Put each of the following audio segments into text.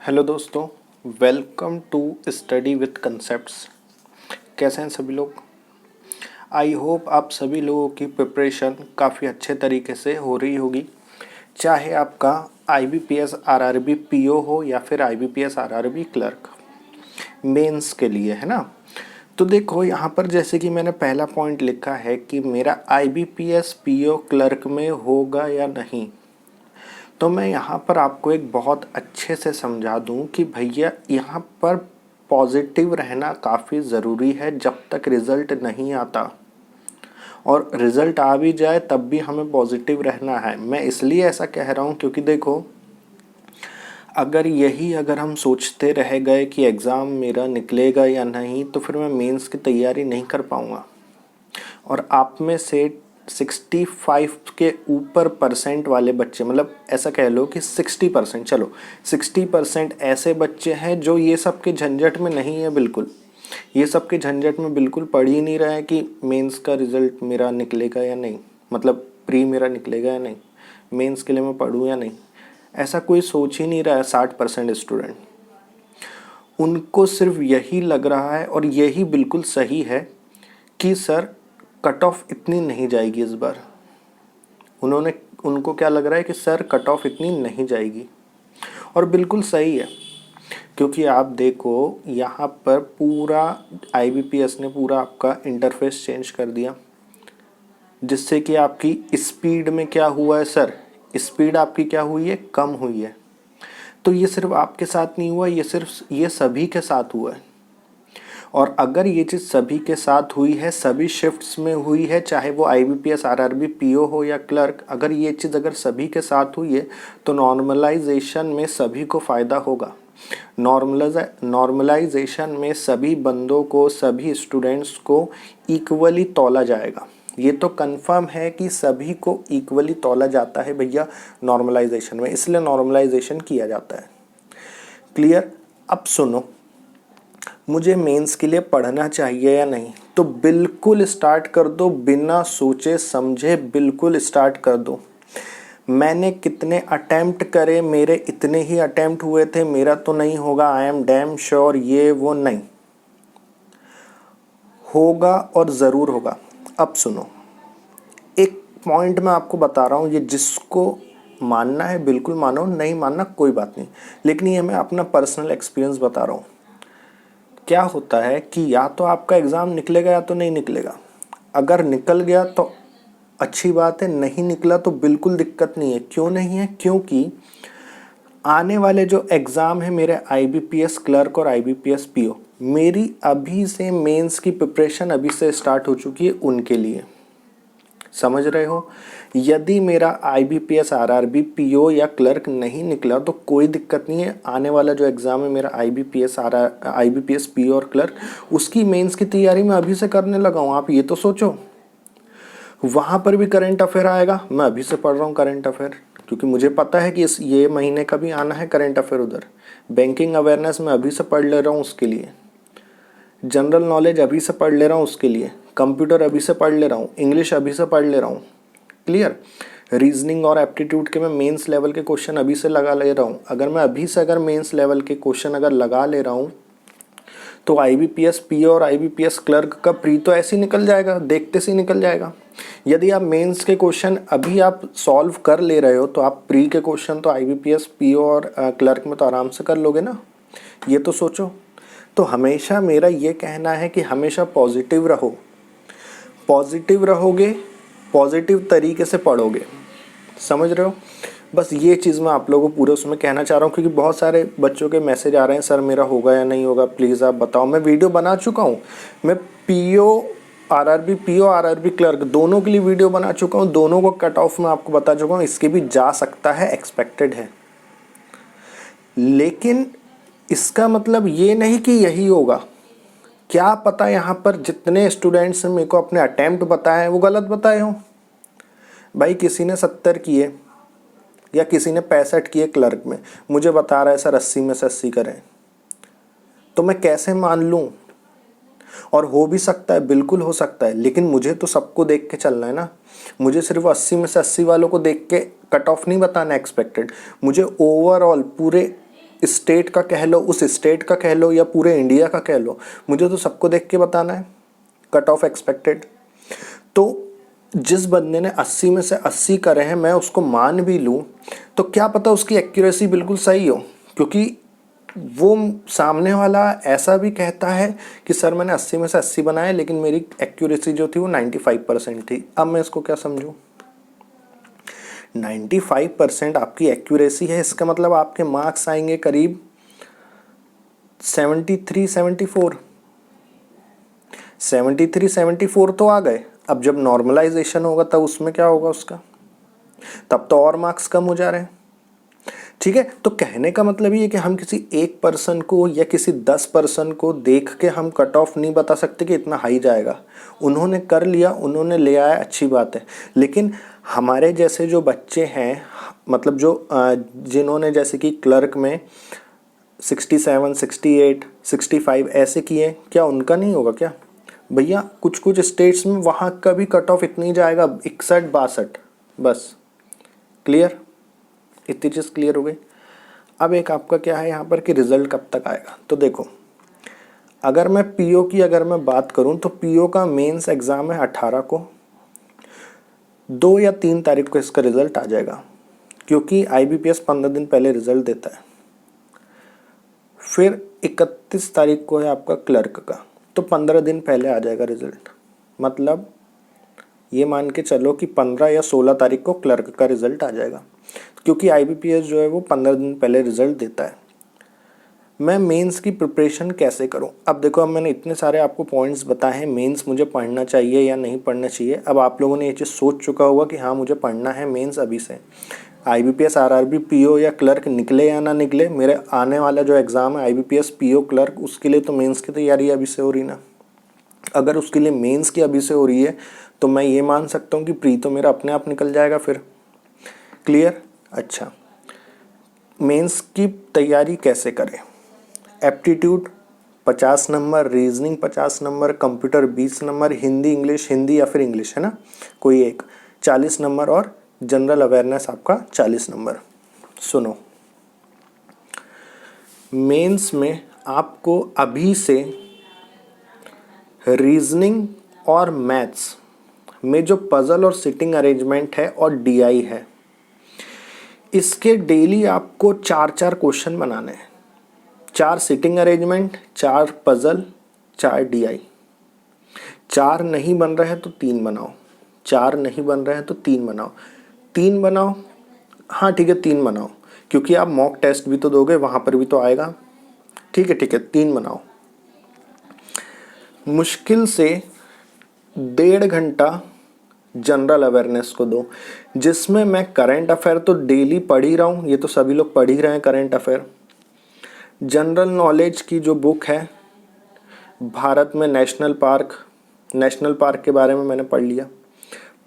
Hello दोस्तों, welcome to study with concepts. कैसे हैं सभी लोग? आई होप आप सभी लोगों की प्रिपरेशन काफ़ी अच्छे तरीके से हो रही होगी, चाहे आपका IBPS RRB PO हो या फिर IBPS RRB क्लर्क मेंस के लिए, है ना। तो देखो यहाँ पर जैसे कि मैंने पहला पॉइंट लिखा है कि मेरा IBPS PO क्लर्क में होगा या नहीं। तो मैं यहाँ पर आपको एक बहुत अच्छे से समझा दूँ कि भैया यहाँ पर पॉजिटिव रहना काफ़ी ज़रूरी है जब तक रिज़ल्ट नहीं आता, और रिज़ल्ट आ भी जाए तब भी हमें पॉजिटिव रहना है। मैं इसलिए ऐसा कह रहा हूँ क्योंकि देखो, अगर हम सोचते रह गए कि एग्ज़ाम मेरा निकलेगा या नहीं, तो फिर मैं मेंस की तैयारी नहीं कर पाऊँगा। और आप में से 65 के ऊपर परसेंट वाले बच्चे, मतलब ऐसा कह लो कि 60%, चलो 60% ऐसे बच्चे हैं जो ये सब के झंझट में नहीं है। बिल्कुल ये सब के झंझट में बिल्कुल पड़ ही नहीं रहा है कि मेंस का रिज़ल्ट मेरा निकलेगा या नहीं, मतलब प्री मेरा निकलेगा या नहीं, मेंस के लिए मैं पढ़ूँ या नहीं, ऐसा कोई सोच ही नहीं रहा है। 60% स्टूडेंट, उनको सिर्फ यही लग रहा है और यही बिल्कुल सही है कि सर कट ऑफ इतनी नहीं जाएगी इस बार। उनको क्या लग रहा है कि सर कट ऑफ इतनी नहीं जाएगी, और बिल्कुल सही है। क्योंकि आप देखो यहाँ पर पूरा IBPS ने पूरा आपका इंटरफेस चेंज कर दिया, जिससे कि आपकी स्पीड में क्या हुआ है सर, स्पीड आपकी क्या हुई है, कम हुई है। तो ये सिर्फ आपके साथ नहीं हुआ, ये सभी के साथ हुआ है। और अगर ये चीज़ सभी के साथ हुई है, सभी शिफ्ट्स में हुई है, चाहे वो IBPS RRB PO हो या क्लर्क, अगर ये चीज़ अगर सभी के साथ हुई है तो नॉर्मलाइजेशन में सभी को फ़ायदा होगा। नॉर्मलाइजेशन में सभी बंदों को, सभी स्टूडेंट्स को इक्वली तौला जाएगा। ये तो कंफर्म है कि सभी को इक्वली तौला जाता है भैया नॉर्मलाइजेशन में, इसलिए नॉर्मलाइजेशन किया जाता है। क्लियर? अब सुनो, मुझे मेंस के लिए पढ़ना चाहिए या नहीं, तो बिल्कुल स्टार्ट कर दो, बिना सोचे समझे बिल्कुल स्टार्ट कर दो। मैंने कितने अटेम्प्ट करे, मेरे इतने ही अटेम्प्ट हुए थे, मेरा तो नहीं होगा, आई एम डैम श्योर, ये वो नहीं होगा और ज़रूर होगा। अब सुनो, एक पॉइंट मैं आपको बता रहा हूँ, ये जिसको मानना है बिल्कुल मानो, नहीं मानना कोई बात नहीं, लेकिन ये मैं अपना पर्सनल एक्सपीरियंस बता रहा हूँ। क्या होता है कि या तो आपका एग्ज़ाम निकलेगा या तो नहीं निकलेगा। अगर निकल गया तो अच्छी बात है, नहीं निकला तो बिल्कुल दिक्कत नहीं है। क्यों नहीं है? क्योंकि आने वाले जो एग्ज़ाम है मेरे IBPS क्लर्क और IBPS PO, मेरी अभी से मेंस की प्रिपरेशन अभी से स्टार्ट हो चुकी है उनके लिए। समझ रहे हो? यदि मेरा IBPS RRB PO या क्लर्क नहीं निकला तो कोई दिक्कत नहीं है। आने वाला जो एग्ज़ाम है मेरा IBPS PO और क्लर्क, उसकी मेंस की तैयारी मैं अभी से करने लगा हूँ। आप ये तो सोचो, वहाँ पर भी करंट अफेयर आएगा, मैं अभी से पढ़ रहा हूँ करंट अफेयर, क्योंकि मुझे पता है कि ये महीने का भी आना है करंट अफेयर। उधर बैंकिंग अवेयरनेस मैं अभी से पढ़ ले रहा हूँ उसके लिए, जनरल नॉलेज अभी से पढ़ ले रहा हूँ उसके लिए, कंप्यूटर अभी से पढ़ ले रहा हूँ, इंग्लिश अभी से पढ़ ले रहा हूँ। क्लियर? रीजनिंग और एप्टीट्यूड के मैं मेंस लेवल के क्वेश्चन अभी से लगा ले रहा हूँ। अगर मैं अभी से मेंस लेवल के क्वेश्चन अगर लगा ले रहा हूँ तो IBPS PO और IBPS क्लर्क का प्री तो ऐसे ही निकल जाएगा, देखते से ही निकल जाएगा। यदि आप मेंस के क्वेश्चन अभी आप सॉल्व कर ले रहे हो तो आप प्री के क्वेश्चन तो IBPS PO और क्लर्क में तो आराम से कर लोगे ना। ये तो सोचो। तो हमेशा मेरा ये कहना है कि हमेशा पॉजिटिव रहो, पॉजिटिव रहोगे, पॉजिटिव तरीके से पढ़ोगे। समझ रहे हो? बस ये चीज़ मैं आप लोगों को पूरे उसमें कहना चाह रहा हूँ, क्योंकि बहुत सारे बच्चों के मैसेज आ रहे हैं, सर मेरा होगा या नहीं होगा, प्लीज़ आप बताओ। मैं वीडियो बना चुका हूँ, मैं PO RRB क्लर्क दोनों के लिए वीडियो बना चुका हूँ, दोनों को कट ऑफ में आपको बता चुका हूँ, इसके भी जा सकता है, एक्सपेक्टेड है। लेकिन इसका मतलब ये नहीं कि यही होगा। क्या पता यहाँ पर जितने स्टूडेंट्स ने मेरे को अपने अटेम्प्ट बताए हैं वो गलत बताए हों। भाई किसी ने 70 किए या किसी ने 65 किए क्लर्क में, मुझे बता रहा है सर 80 में से 80 करें, तो मैं कैसे मान लूँ? और हो भी सकता है, बिल्कुल हो सकता है, लेकिन मुझे तो सबको देख के चलना है ना। मुझे सिर्फ 80 में से 80 वालों को देख के कट ऑफ नहीं बताना एक्सपेक्टेड, मुझे ओवरऑल पूरे स्टेट का कह लो, उस स्टेट का कह लो, या पूरे इंडिया का कह लो, मुझे तो सबको देख के बताना है कट ऑफ एक्सपेक्टेड। तो जिस बंदे ने 80 में से 80 करे हैं, मैं उसको मान भी लूँ तो क्या पता उसकी एक्यूरेसी बिल्कुल सही हो, क्योंकि वो सामने वाला ऐसा भी कहता है कि सर मैंने 80 में से 80 बनाए लेकिन मेरी एक्यूरेसी जो थी वो 95% थी। अब मैं इसको क्या समझूं? 95% आपकी एक्यूरेसी है, इसका मतलब आपके मार्क्स आएंगे करीब 73-74। 73-74 तो आ गए। अब जब नॉर्मलाइजेशन होगा तब उसमें क्या होगा उसका, तब तो और मार्क्स कम हो जा रहे हैं। ठीक है, तो कहने का मतलब ये है कि हम किसी एक पर्सन को या किसी 10 पर्सन को देख के हम कट ऑफ नहीं बता सकते कि इतना हाई जाएगा। उन्होंने कर लिया, उन्होंने ले आया, अच्छी बात है। लेकिन हमारे जैसे जो बच्चे हैं, मतलब जो जिन्होंने जैसे कि क्लर्क में 67, 68, 65 ऐसे किए, क्या उनका नहीं होगा क्या? भैया कुछ कुछ स्टेट्स में वहाँ का भी कट ऑफ इतना ही जाएगा, 61-62 बस। क्लियर? इतनी चीज़ क्लियर हो गई। अब एक आपका क्या है यहाँ पर कि रिजल्ट कब तक आएगा। तो देखो, अगर मैं पीओ की अगर मैं बात करूँ तो पीओ का मेंस एग्ज़ाम है 18 को, 2 या 3 तारीख को इसका रिज़ल्ट आ जाएगा, क्योंकि आईबीपीएस 15 दिन पहले रिज़ल्ट देता है। फिर 31 तारीख को है आपका क्लर्क का, तो 15 दिन पहले आ जाएगा रिज़ल्ट। मतलब ये मान के चलो कि 15 या 16 तारीख को क्लर्क का रिज़ल्ट आ जाएगा, क्योंकि आईबीपीएस जो है वो 15 दिन पहले रिज़ल्ट देता है। मैं मेंस की प्रिपरेशन कैसे करूं? अब देखो, अब मैंने इतने सारे आपको पॉइंट्स बताए हैं, मेंस मुझे पढ़ना चाहिए या नहीं पढ़ना चाहिए। अब आप लोगों ने ये चीज़ सोच चुका होगा कि हाँ मुझे पढ़ना है मेंस अभी से। आईबीपीएस, आरआरबी, पीओ या क्लर्क निकले या ना निकले, मेरे आने वाला जो एग्ज़ाम है आईबीपीएस, पीओ, क्लर्क, उसके लिए तो मेंस की तैयारी अभी से हो रही ना। अगर उसके लिए मेंस की अभी से हो रही है तो मैं ये मान सकता हूँ कि प्री तो मेरा अपने आप निकल जाएगा फिर। क्लियर? अच्छा, मेंस की तैयारी कैसे करें? Aptitude 50 number, reasoning 50 number, computer 20 number, Hindi English, Hindi या फिर इंग्लिश, है ना, कोई एक 40 नंबर, और जनरल अवेयरनेस आपका 40 नंबर। सुनो, मेंस में आपको अभी से रीजनिंग और मैथ्स में जो पजल और सिटिंग अरेंजमेंट है और डीआई है, इसके डेली आपको 4-4 क्वेश्चन बनाने हैं। 4 सिटिंग अरेंजमेंट, 4 पजल, 4 डीआई। 4 नहीं बन रहे हैं तो 3 बनाओ, 4 नहीं बन रहे हैं तो 3 बनाओ, 3 बनाओ, हाँ ठीक है 3 बनाओ, क्योंकि आप मॉक टेस्ट भी तो दोगे, वहाँ पर भी तो आएगा। ठीक है 3 बनाओ। मुश्किल से 1.5 घंटा जनरल अवेयरनेस को दो, जिसमें मैं करंट अफेयर तो डेली पढ़ ही रहा हूँ, ये तो सभी लोग पढ़ ही रहे हैं करंट अफेयर। जनरल नॉलेज की जो बुक है, भारत में नेशनल पार्क के बारे में मैंने पढ़ लिया,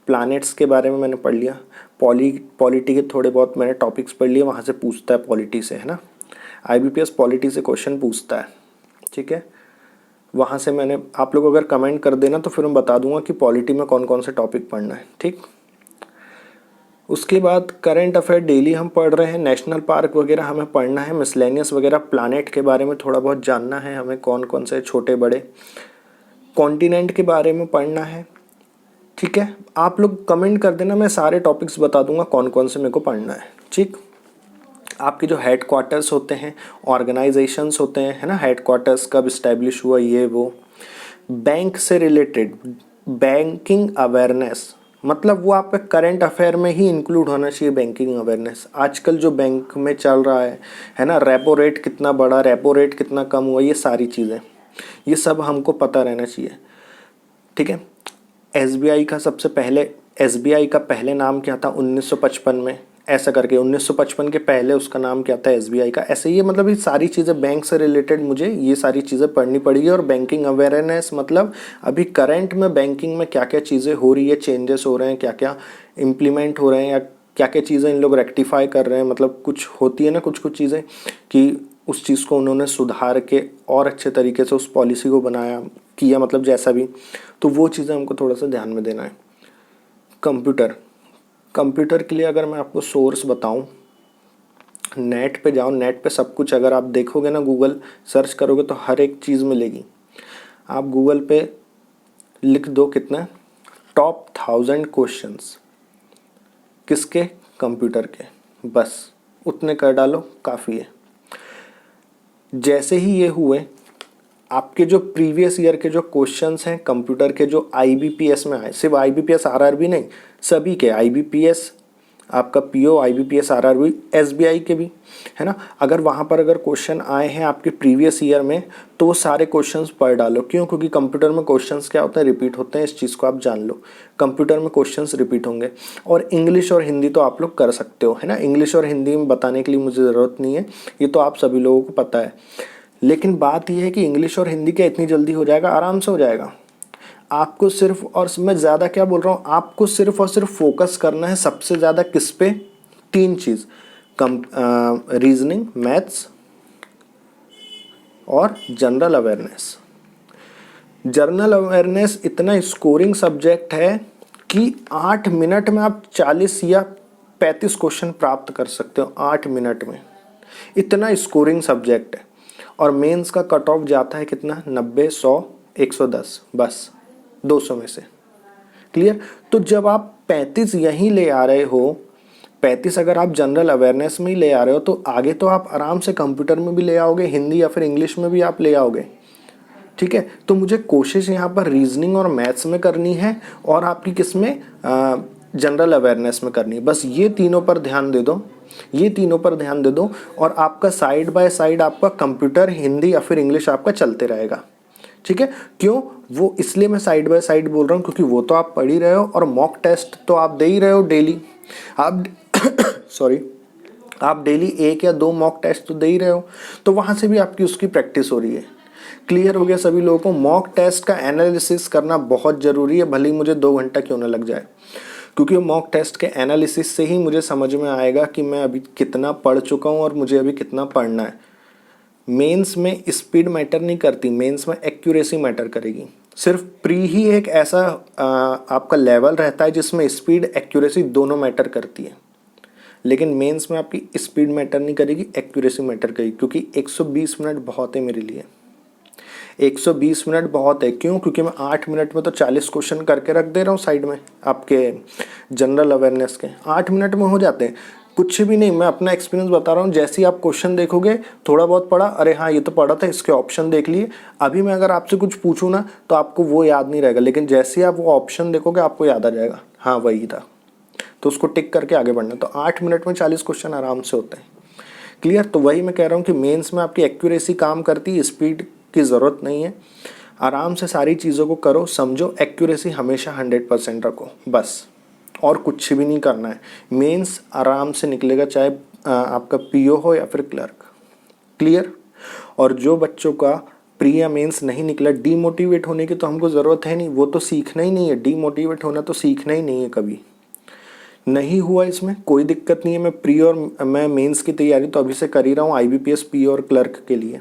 प्लैनेट्स के बारे में मैंने पढ़ लिया, पॉलिटी के थोड़े बहुत मैंने टॉपिक्स पढ़ लिए, वहाँ से पूछता है पॉलिटी से, है ना, आईबीपीएस पॉलिटी से क्वेश्चन पूछता है। ठीक है, वहाँ से मैंने, आप लोग अगर कमेंट कर देना तो फिर मैं बता दूंगा कि पॉलिटी में कौन कौन से टॉपिक पढ़ना है। ठीक, उसके बाद करंट अफेयर डेली हम पढ़ रहे हैं, नेशनल पार्क वगैरह हमें पढ़ना है, मिसलेनियस वगैरह, प्लैनेट के बारे में थोड़ा बहुत जानना है हमें, कौन कौन से छोटे बड़े, कॉन्टिनेंट के बारे में पढ़ना है। ठीक है, आप लोग कमेंट कर देना, मैं सारे टॉपिक्स बता दूंगा कौन कौन से मेरे को पढ़ना है। ठीक, आपके जो हेड क्वार्टर्स होते हैं, ऑर्गेनाइजेशंस होते हैं, है ना, हेड क्वार्टर्स कब इस्टेब्लिश हुआ, ये वो, बैंक से रिलेटेड बैंकिंग अवेयरनेस, मतलब वो आपके करंट अफेयर में ही इंक्लूड होना चाहिए बैंकिंग अवेयरनेस। आजकल जो बैंक में चल रहा है ना, रेपो रेट कितना बढ़ा, रेपो रेट कितना कम हुआ, ये सारी चीज़ें, ये सब हमको पता रहना चाहिए। ठीक है, एसबीआई का सबसे पहले, एसबीआई का पहले नाम क्या था 1955 में, ऐसा करके 1955 के पहले उसका नाम क्या था एसबीआई का, ऐसे ये मतलब ये सारी चीज़ें बैंक से रिलेटेड मुझे ये सारी चीज़ें पढ़नी पड़ेगी। और बैंकिंग अवेयरनेस मतलब अभी करंट में बैंकिंग में क्या क्या चीज़ें हो रही है, चेंजेस हो रहे हैं, क्या क्या इम्प्लीमेंट हो रहे हैं, या क्या क्या चीज़ें इन लोग रेक्टिफाई कर रहे हैं, मतलब कुछ होती है ना कुछ कुछ चीज़ें कि उस चीज़ को उन्होंने सुधार के और अच्छे तरीके से उस पॉलिसी को बनाया किया, मतलब जैसा भी, तो वो चीज़ें हमको थोड़ा सा ध्यान में देना है। कंप्यूटर के लिए अगर मैं आपको सोर्स बताऊं, नेट पे जाओ, नेट पे सब कुछ अगर आप देखोगे ना, गूगल सर्च करोगे तो हर एक चीज़ मिलेगी। आप गूगल पे लिख दो कितना, टॉप 1000 क्वेश्चंस किसके, कंप्यूटर के, बस उतने कर डालो, काफ़ी है। जैसे ही ये हुए, आपके जो प्रीवियस ईयर के जो क्वेश्चंस हैं कंप्यूटर के, जो IBPS में आए, सिर्फ IBPS RRB नहीं, सभी के IBPS, आपका PO, IBPS RRB, SBI के भी, है ना। अगर वहाँ पर अगर क्वेश्चन आए हैं आपके प्रीवियस ईयर में, तो वो सारे क्वेश्चंस पढ़ डालो। क्यों? क्योंकि कंप्यूटर में क्वेश्चंस क्या होते हैं, रिपीट होते हैं। इस चीज़ को आप जान लो, कंप्यूटर में क्वेश्चंस रिपीट होंगे। और इंग्लिश और हिंदी तो आप लोग कर सकते हो, है ना। इंग्लिश और हिंदी में बताने के लिए मुझे ज़रूरत नहीं है, ये तो आप सभी लोगों को पता है। लेकिन बात यह है कि इंग्लिश और हिंदी क्या इतनी जल्दी हो जाएगा? आराम से हो जाएगा। आपको सिर्फ, और मैं ज़्यादा क्या बोल रहा हूँ, आपको सिर्फ और सिर्फ फोकस करना है सबसे ज़्यादा किस पे? 3 चीज़, रीजनिंग, मैथ्स और जनरल अवेयरनेस। जनरल अवेयरनेस इतना स्कोरिंग सब्जेक्ट है कि 8 मिनट में आप 40 या 35 क्वेश्चन प्राप्त कर सकते हो 8 मिनट में। इतना स्कोरिंग सब्जेक्ट है। और मेंस का कट ऑफ जाता है कितना? 90, 100, 110, बस 200 में से। क्लियर? तो जब आप 35 यहीं ले आ रहे हो, 35 अगर आप जनरल अवेयरनेस में ही ले आ रहे हो, तो आगे तो आप आराम से कंप्यूटर में भी ले आओगे, हिंदी या फिर इंग्लिश में भी आप ले आओगे। ठीक है, तो मुझे कोशिश यहाँ पर रीजनिंग और मैथ्स में करनी है, और आपकी किस में? जनरल अवेयरनेस में करनी है। बस ये तीनों पर ध्यान दे दो, ये तीनों पर ध्यान दे दो, और आपका साइड बाय साइड आपका कंप्यूटर, हिंदी या फिर इंग्लिश आपका चलते रहेगा। ठीक है, क्यों? वो इसलिए मैं साइड बाय साइड बोल रहा हूँ क्योंकि वो तो आप पढ़ ही रहे हो, और मॉक टेस्ट तो आप दे ही रहे हो डेली। आप सॉरी, आप डेली 1 या 2 मॉक टेस्ट तो दे ही रहे हो, तो वहाँ से भी आपकी उसकी प्रैक्टिस हो रही है। क्लियर हो गया सभी लोगों को? मॉक टेस्ट का एनालिसिस करना बहुत ज़रूरी है, भले ही मुझे 2 घंटा क्यों ना लग जाए, क्योंकि मॉक टेस्ट के एनालिसिस से ही मुझे समझ में आएगा कि मैं अभी कितना पढ़ चुका हूँ और मुझे अभी कितना पढ़ना है। मेंस में स्पीड मैटर नहीं करती, मेंस में एक्यूरेसी मैटर करेगी। सिर्फ प्री ही एक ऐसा आपका लेवल रहता है जिसमें स्पीड एक्यूरेसी दोनों मैटर करती है, लेकिन मेंस में आपकी स्पीड मैटर नहीं करेगी, एक्यूरेसी मैटर करेगी। क्योंकि 120 मिनट बहुत है मेरे लिए, 120 मिनट बहुत है। क्यों? क्योंकि मैं 8 मिनट में तो 40 क्वेश्चन करके रख दे रहा हूँ साइड में, आपके जनरल अवेयरनेस के 8 मिनट में हो जाते हैं। कुछ भी नहीं, मैं अपना एक्सपीरियंस बता रहा हूँ। जैसे ही आप क्वेश्चन देखोगे, थोड़ा बहुत पढ़ा, अरे हाँ ये तो पढ़ा था, इसके ऑप्शन देख लिए। अभी मैं अगर आपसे कुछ पूछूँ ना, तो आपको वो याद नहीं रहेगा, लेकिन जैसे ही आप वो ऑप्शन देखोगे आपको याद आ जाएगा, हाँ वही था, तो उसको टिक करके आगे बढ़ना। तो 8 मिनट में 40 क्वेश्चन आराम से होते हैं। क्लियर? तो वही मैं कह रहा हूँ कि मेंस में आपकी एक्यूरेसी काम करती है, स्पीड की ज़रूरत नहीं है। आराम से सारी चीज़ों को करो, समझो, एक्यूरेसी हमेशा 100% रखो, बस, और कुछ भी नहीं करना है। मेंस आराम से निकलेगा, चाहे आपका PO हो या फिर क्लर्क। क्लियर? और जो बच्चों का प्री या मेंस नहीं निकला, डीमोटिवेट होने की तो हमको ज़रूरत है नहीं, वो तो सीखना ही नहीं है। डीमोटिवेट होना तो सीखना ही नहीं है, कभी नहीं हुआ, इसमें कोई दिक्कत नहीं है। मैं प्री और मैं मेंस की तैयारी तो अभी से कर ही रहा हूँ, IBPS, PO और क्लर्क के लिए,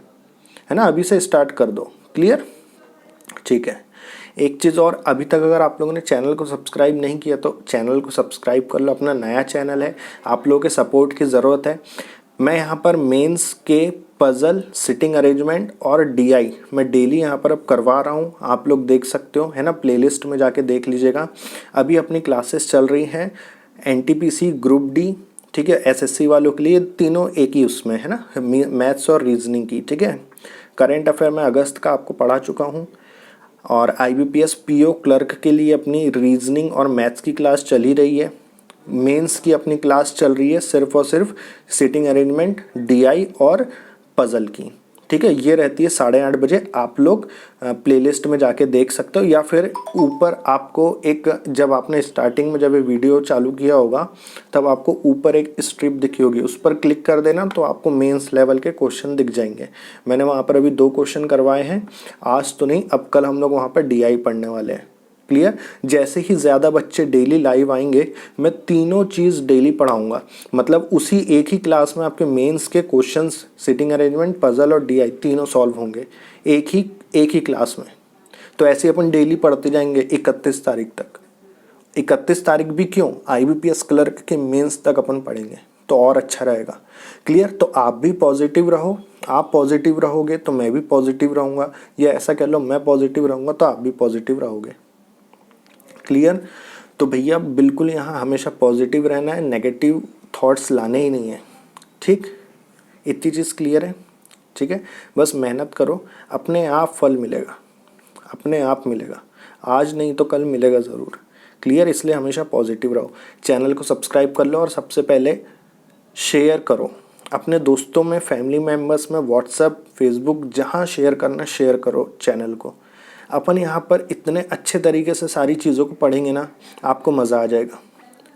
है ना। अभी से स्टार्ट कर दो। क्लियर? ठीक है। एक चीज़ और, अभी तक अगर आप लोगों ने चैनल को सब्सक्राइब नहीं किया तो चैनल को सब्सक्राइब कर लो। अपना नया चैनल है, आप लोगों के सपोर्ट की ज़रूरत है। मैं यहाँ पर मेंस के पज़ल, सिटिंग अरेंजमेंट और DI मैं डेली यहाँ पर अब करवा रहा हूँ, आप लोग देख सकते हो, है ना। प्लेलिस्ट में जाके देख लीजिएगा। अभी अपनी क्लासेस चल रही हैं NTPC ग्रुप D, ठीक है, SSC वालों के लिए, तीनों एक ही उसमें, है ना, मैथ्स और रीजनिंग की। ठीक है, करेंट अफेयर में अगस्त का आपको पढ़ा चुका हूँ, और IBPS, PO, क्लर्क के लिए अपनी रीजनिंग और मैथ्स की क्लास चल ही रही है। मेंस की अपनी क्लास चल रही है सिर्फ और सिर्फ सिटिंग अरेंजमेंट, DI और पज़ल की। ठीक है, ये रहती है 8:30 बजे। आप लोग प्लेलिस्ट में जाके देख सकते हो, या फिर ऊपर आपको एक, जब आपने स्टार्टिंग में जब ये वीडियो चालू किया होगा तब आपको ऊपर एक स्ट्रिप दिखी होगी, उस पर क्लिक कर देना, तो आपको मेंस लेवल के क्वेश्चन दिख जाएंगे। मैंने वहाँ पर अभी 2 क्वेश्चन करवाए हैं, आज तो नहीं, अब कल हम लोग वहाँ पर DI पढ़ने वाले हैं। क्लियर? जैसे ही ज़्यादा बच्चे डेली लाइव आएंगे, मैं तीनों चीज़ डेली पढ़ाऊंगा। मतलब उसी एक ही क्लास में आपके मेंस के क्वेश्चंस, सिटिंग अरेंजमेंट, पज़ल और DI तीनों सॉल्व होंगे एक ही क्लास में। तो ऐसे अपन डेली पढ़ते जाएंगे 31 तारीख तक। 31 तारीख भी क्यों, IBPS क्लर्क के मेंस तक अपन पढ़ेंगे। तो और अच्छा रहेगा। क्लियर? तो आप भी पॉजिटिव रहो, आप पॉजिटिव रहोगे तो मैं भी पॉजिटिव रहूँगा, या ऐसा कह लो मैं पॉजिटिव रहूँगा तो आप भी पॉजिटिव रहोगे। क्लियर? तो भैया बिल्कुल यहाँ हमेशा पॉजिटिव रहना है, नेगेटिव थॉट्स लाने ही नहीं है। ठीक, इतनी चीज़ क्लियर है? ठीक है, बस मेहनत करो, अपने आप फल मिलेगा, अपने आप मिलेगा, आज नहीं तो कल मिलेगा ज़रूर। क्लियर? इसलिए हमेशा पॉजिटिव रहो। चैनल को सब्सक्राइब कर लो और सबसे पहले शेयर करो अपने दोस्तों में, फैमिली मेम्बर्स में, व्हाट्सएप, फेसबुक, जहाँ शेयर करना शेयर करो चैनल को। अपन यहाँ पर इतने अच्छे तरीके से सारी चीज़ों को पढ़ेंगे ना, आपको मज़ा आ जाएगा।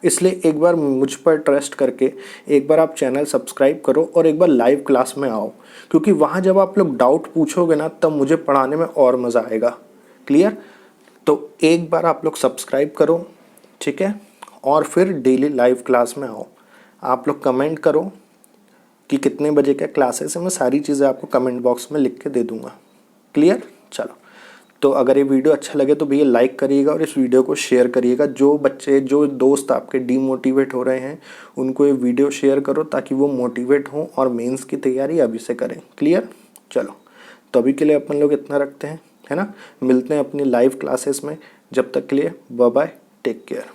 इसलिए एक बार मुझ पर ट्रस्ट करके एक बार आप चैनल सब्सक्राइब करो और एक बार लाइव क्लास में आओ, क्योंकि वहाँ जब आप लोग डाउट पूछोगे ना तब मुझे पढ़ाने में और मज़ा आएगा। क्लियर? तो एक बार आप लोग सब्सक्राइब करो, ठीक है, और फिर डेली लाइव क्लास में आओ। आप लोग कमेंट करो कि कितने बजे क्या क्लासेस है, मैं सारी चीज़ें आपको कमेंट बॉक्स में लिख के दे दूँगा। क्लियर? चलो, तो अगर ये वीडियो अच्छा लगे तो भैया लाइक करिएगा और इस वीडियो को शेयर करिएगा। जो बच्चे, जो दोस्त आपके डीमोटिवेट हो रहे हैं उनको ये वीडियो शेयर करो ताकि वो मोटिवेट हों और मेंस की तैयारी अभी से करें। क्लियर? चलो, तो अभी के लिए अपन लोग इतना रखते हैं, है ना। मिलते हैं अपनी लाइव क्लासेस में, जब तक के लिए बाय बाय, टेक केयर।